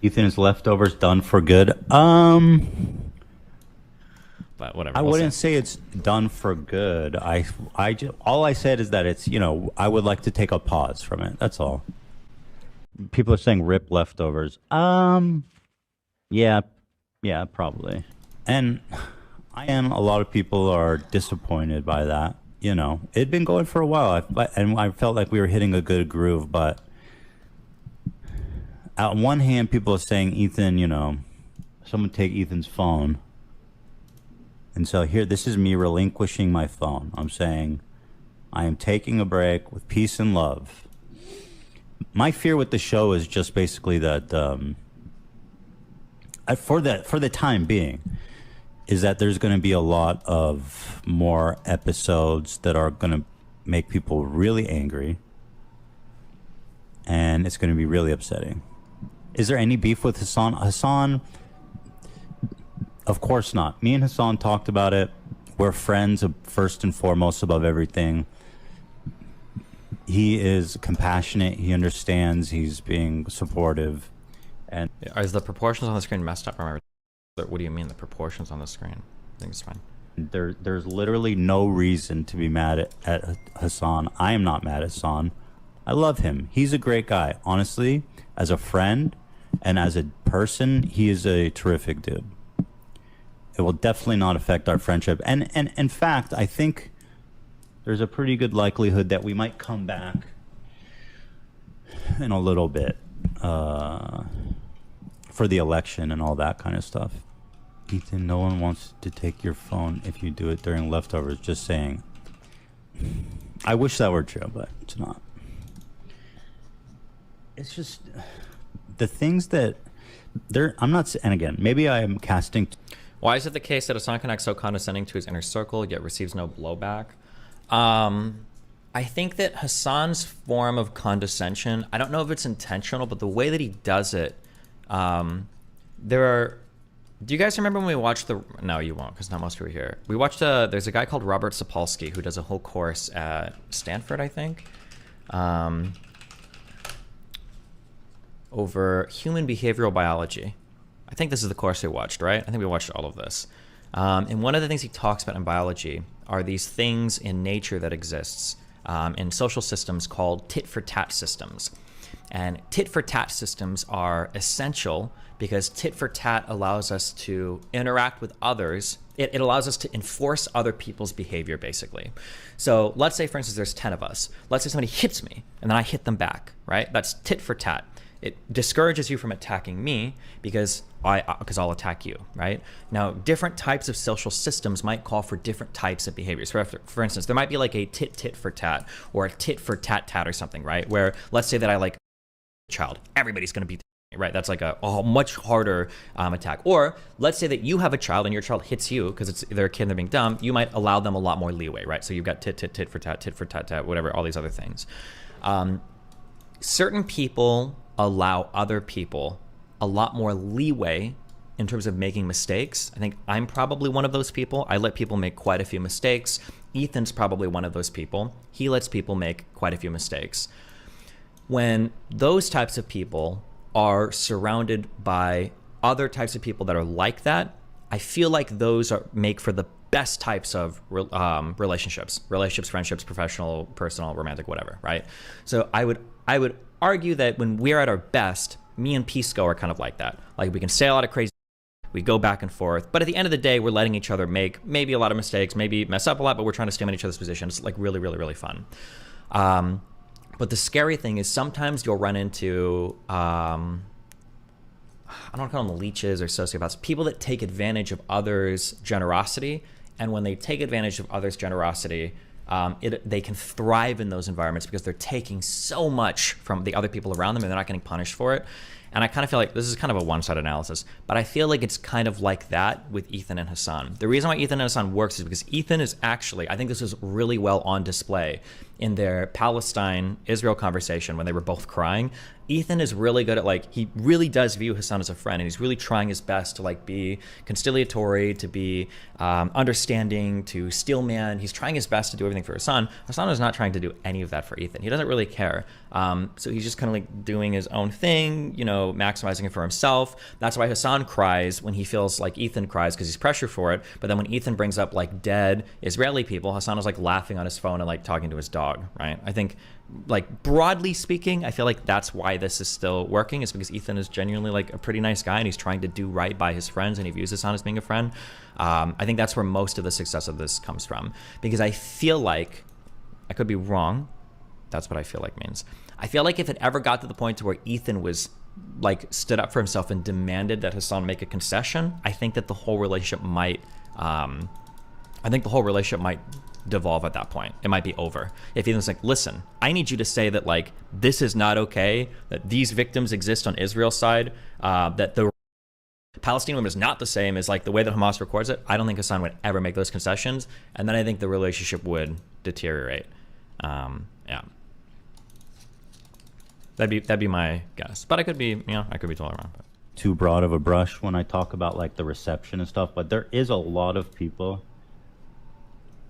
Ethan's leftovers done for good. But whatever, I we'll see. wouldn't say it's done for good. All I said is that it's, I would like to take a pause from it. That's all. People are saying rip leftovers. Yeah, yeah, probably. And a lot of people are disappointed by that. It'd been going for a while, and I felt like we were hitting a good groove. But on one hand, people are saying, Ethan, someone take Ethan's phone. And so here, this is me relinquishing my phone. I'm saying, I am taking a break with peace and love. My fear with the show is just basically that, for the time being, is that there's going to be a lot of more episodes that are going to make people really angry, and it's going to be really upsetting. Is there any beef with Hasan? Hasan, of course not. Me and Hasan talked about it. We're friends, first and foremost, above everything. He is compassionate. He understands. He's being supportive. And Is the proportions on the screen messed up? Remember, what do you mean the proportions on the screen? I think it's fine. there's literally no reason to be mad at Hasan. I am not mad at Hasan. I love him. He's a great guy. Honestly, as a friend and as a person, he is a terrific dude. It will definitely not affect our friendship. And in fact, I think there's a pretty good likelihood that we might come back in a little bit for the election and all that kind of stuff. Ethan, no one wants to take your phone if you do it during leftovers. Just saying. I wish that were true, but it's not. It's just the things that I'm not. And again, maybe I am casting. Why is it the case that Hasan connects so condescending to his inner circle, yet receives no blowback? I think that Hasan's form of condescension, I don't know if it's intentional, but the way that he does it, do you guys remember when we watched no, you won't, because not most people are here. We watched, there's a guy called Robert Sapolsky who does a whole course at Stanford, I think, over human behavioral biology. I think this is the course we watched, right? I think we watched all of this. And one of the things he talks about in biology are these things in nature that exists in social systems called tit-for-tat systems. And tit-for-tat systems are essential because tit-for-tat allows us to interact with others. It allows us to enforce other people's behavior, basically. So let's say, for instance, there's 10 of us. Let's say somebody hits me, and then I hit them back, right? That's tit-for-tat. It discourages you from attacking me because I'll attack you, right? Now, different types of social systems might call for different types of behaviors. For instance, there might be like a tit for tat or a tit for tat tat or something, right? Where let's say that I like a child, everybody's going to beat me, right? That's like a much harder attack. Or let's say that you have a child and your child hits you because they're a kid and they're being dumb. You might allow them a lot more leeway, right? So you've got tit for tat tat, whatever, all these other things. Certain people allow other people a lot more leeway in terms of making mistakes. I think I'm probably one of those people. I let people make quite a few mistakes. Ethan's probably one of those people. He lets people make quite a few mistakes. When those types of people are surrounded by other types of people that are like that, I feel like those make for the best types of relationships, friendships, professional, personal, romantic, whatever, right? So I would argue that when we're at our best, me and Pisco are kind of like that. Like we can say a lot of crazy, we go back and forth, but at the end of the day, we're letting each other make maybe a lot of mistakes, maybe mess up a lot, but we're trying to stay in each other's position. It's like really, really, really fun. But the scary thing is sometimes you'll run into, I don't want to call them leeches or sociopaths, people that take advantage of others' generosity. And when they take advantage of others' generosity, they can thrive in those environments because they're taking so much from the other people around them and they're not getting punished for it. And I kind of feel like this is kind of a one-sided analysis, but I feel like it's kind of like that with Ethan and Hasan. The reason why Ethan and Hasan works is because Ethan is actually, I think this is really well on display in their Palestine-Israel conversation when they were both crying. Ethan is really good at, like, he really does view Hasan as a friend, and he's really trying his best to, like, be conciliatory, to be understanding, to steel man. He's trying his best to do everything for Hasan. Hasan is not trying to do any of that for Ethan. He doesn't really care. So he's just kind of like doing his own thing, you know, maximizing it for himself. That's why Hasan cries when he feels like Ethan cries, because he's pressured for it. But then when Ethan brings up like dead Israeli people, Hasan is like laughing on his phone and like talking to his dog, right? I think, like, broadly speaking, I feel like that's why this is still working, is because Ethan is genuinely like a pretty nice guy, and he's trying to do right by his friends, and he views Hasan as being a friend. I think that's where most of the success of this comes from, because I feel like, I could be wrong, that's what I feel like means. I feel like if it ever got to the point to where Ethan was like stood up for himself and demanded that Hasan make a concession, I think that the whole relationship might, devolve at that point. It might be over. If Ethan's like, listen, I need you to say that, like, this is not okay, that these victims exist on Israel's side, that the Palestinian woman is not the same as like the way that Hamas records it, I don't think Hasan would ever make those concessions, and then I think the relationship would deteriorate. Yeah. That'd be my guess. But I could be, you know, I could be totally wrong. But. Too broad of a brush when I talk about like the reception and stuff, but there is a lot of people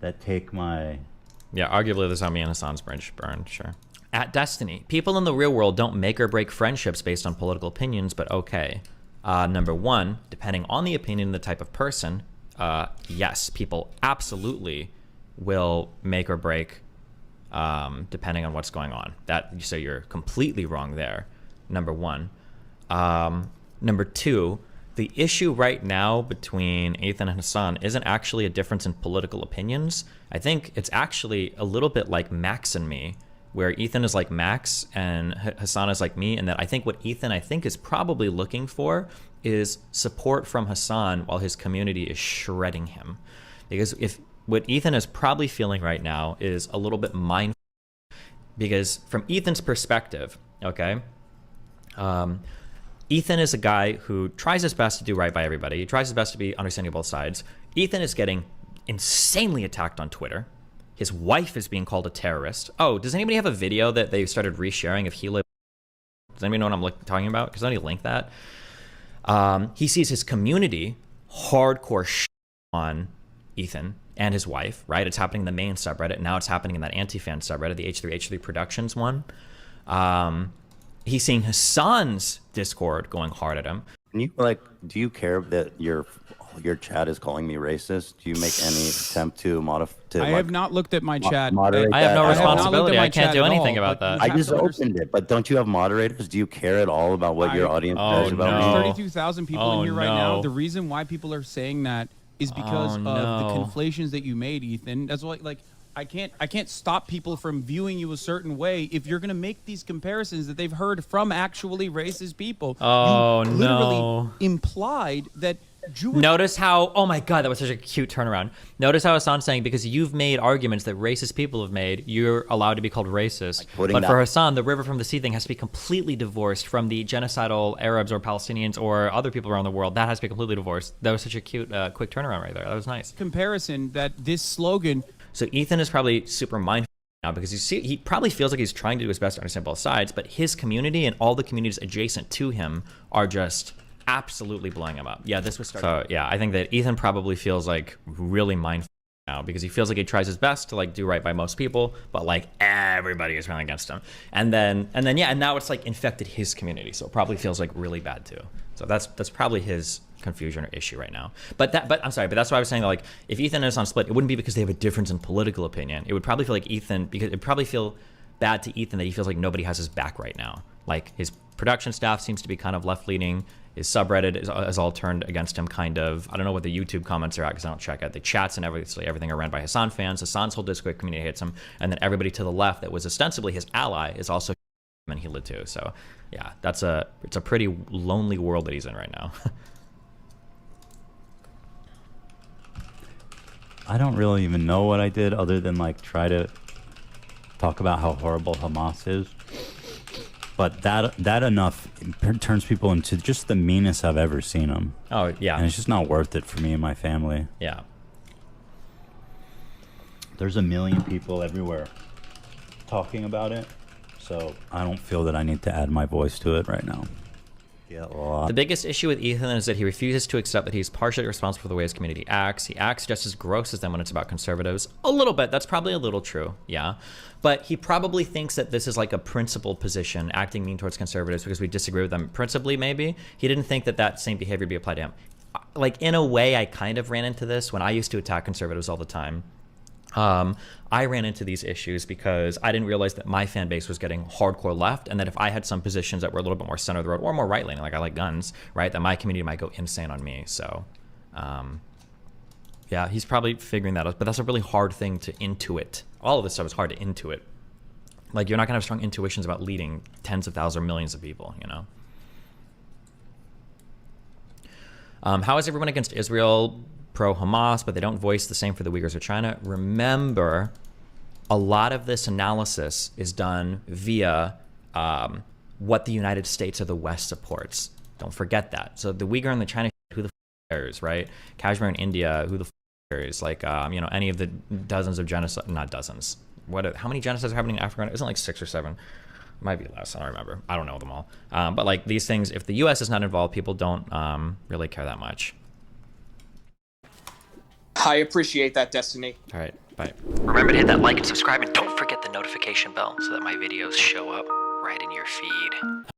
that take my... Yeah, arguably this on me and Hasan's bridge burned, sure. At Destiny, people in the real world don't make or break friendships based on political opinions, but okay. Number one, depending on the opinion and the type of person, yes, people absolutely will make or break depending on what's going on. So you're completely wrong there, number one. Number two, the issue right now between Ethan and Hasan isn't actually a difference in political opinions. I think it's actually a little bit like Max and me, where Ethan is like Max and Hasan is like me, and that I think what Ethan, I think, is probably looking for is support from Hasan while his community is shredding him. Because if what Ethan is probably feeling right now is a little bit mindful, because from Ethan's perspective, okay, Ethan is a guy who tries his best to do right by everybody. He tries his best to be understanding of both sides. Ethan is getting insanely attacked on Twitter. His wife is being called a terrorist. Oh, does anybody have a video that they started resharing of Hela? Does anybody know what I'm talking about? Because I need to link that. He sees his community hardcore on Ethan and his wife, right? It's happening in the main subreddit. Now it's happening in that anti-fan subreddit, the H3 Productions one. He's seeing Hasan's Discord going hard at him. Can you, like, do you care that your chat is calling me racist? Do you make any attempt to modify? I have not looked at my chat. I have no responsibility. I can't do anything about that. I just opened it, but don't you have moderators? Do you care at all about what your audience knows about me? 32,000 people in here right now. The reason why people are saying that is because of the conflations that you made, Ethan. That's why, like, I can't stop people from viewing you a certain way if you're gonna make these comparisons that they've heard from actually racist people. You literally implied that Jewish. Notice how, oh my God, that was such a cute turnaround. Notice how Hasan's saying, because you've made arguments that racist people have made, you're allowed to be called racist. But for Hasan, the river from the sea thing has to be completely divorced from the genocidal Arabs or Palestinians or other people around the world. That has to be completely divorced. That was such a cute, quick turnaround right there. That was nice. Comparison that this slogan. So Ethan is probably super mindful now, because he probably feels like he's trying to do his best to understand both sides, but his community and all the communities adjacent to him are just absolutely blowing him up. Yeah, this was starting. So yeah, I think that Ethan probably feels like really mindful now, because he feels like he tries his best to like do right by most people, but like everybody is running against him. And then yeah, and now it's like infected his community, so it probably feels like really bad too. So that's probably his confusion or issue right now. But I'm sorry, but that's why I was saying that, like, if Ethan is on split, it wouldn't be because they have a difference in political opinion. It would probably feel like Ethan, because it'd probably feel bad to Ethan that he feels like nobody has his back right now. Like, his production staff seems to be kind of left-leaning. His subreddit is all turned against him, kind of. I don't know what the YouTube comments are at because I don't check it. The chats and everything are ran by Hasan fans. Hasan's whole Discord community hates him. And then everybody to the left that was ostensibly his ally is also him and Hela too. So yeah, it's a pretty lonely world that he's in right now. I don't really even know what I did other than like try to talk about how horrible Hamas is. But that enough turns people into just the meanest I've ever seen them. Oh, yeah. And it's just not worth it for me and my family. Yeah. There's a million people everywhere talking about it. so I don't feel that I need to add my voice to it right now. Yeah, the biggest issue with Ethan is that he refuses to accept that he's partially responsible for the way his community acts. He acts just as gross as them when it's about conservatives. A little bit. That's probably a little true. Yeah. But he probably thinks that this is like a principled position, acting mean towards conservatives because we disagree with them principally, maybe. He didn't think that that same behavior would be applied to him. Like, in a way, I kind of ran into this when I used to attack conservatives all the time. I ran into these issues because I didn't realize that my fan base was getting hardcore left, and that if I had some positions that were a little bit more center of the road or more right-leaning, like I like guns, right, that my community might go insane on me. So, yeah, he's probably figuring that out, but that's a really hard thing to intuit. All of this stuff is hard to intuit. Like, you're not gonna have strong intuitions about leading tens of thousands or millions of people, you know? How is everyone against Israel pro-Hamas, but they don't voice the same for the Uyghurs or China? Remember, a lot of this analysis is done via what the United States or the West supports. Don't forget that. So the Uyghur and the China, who the cares, right? Kashmir in India, who the cares? Like, you know, any of the dozens of genocide, not dozens. How many genocides are happening in Africa? Isn't it like 6 or 7? Might be less. I don't remember. I don't know them all. But like these things, if the U.S. is not involved, people don't really care that much. I appreciate that, Destiny. All right, bye. Remember to hit that like and subscribe, and don't forget the notification bell so that my videos show up right in your feed.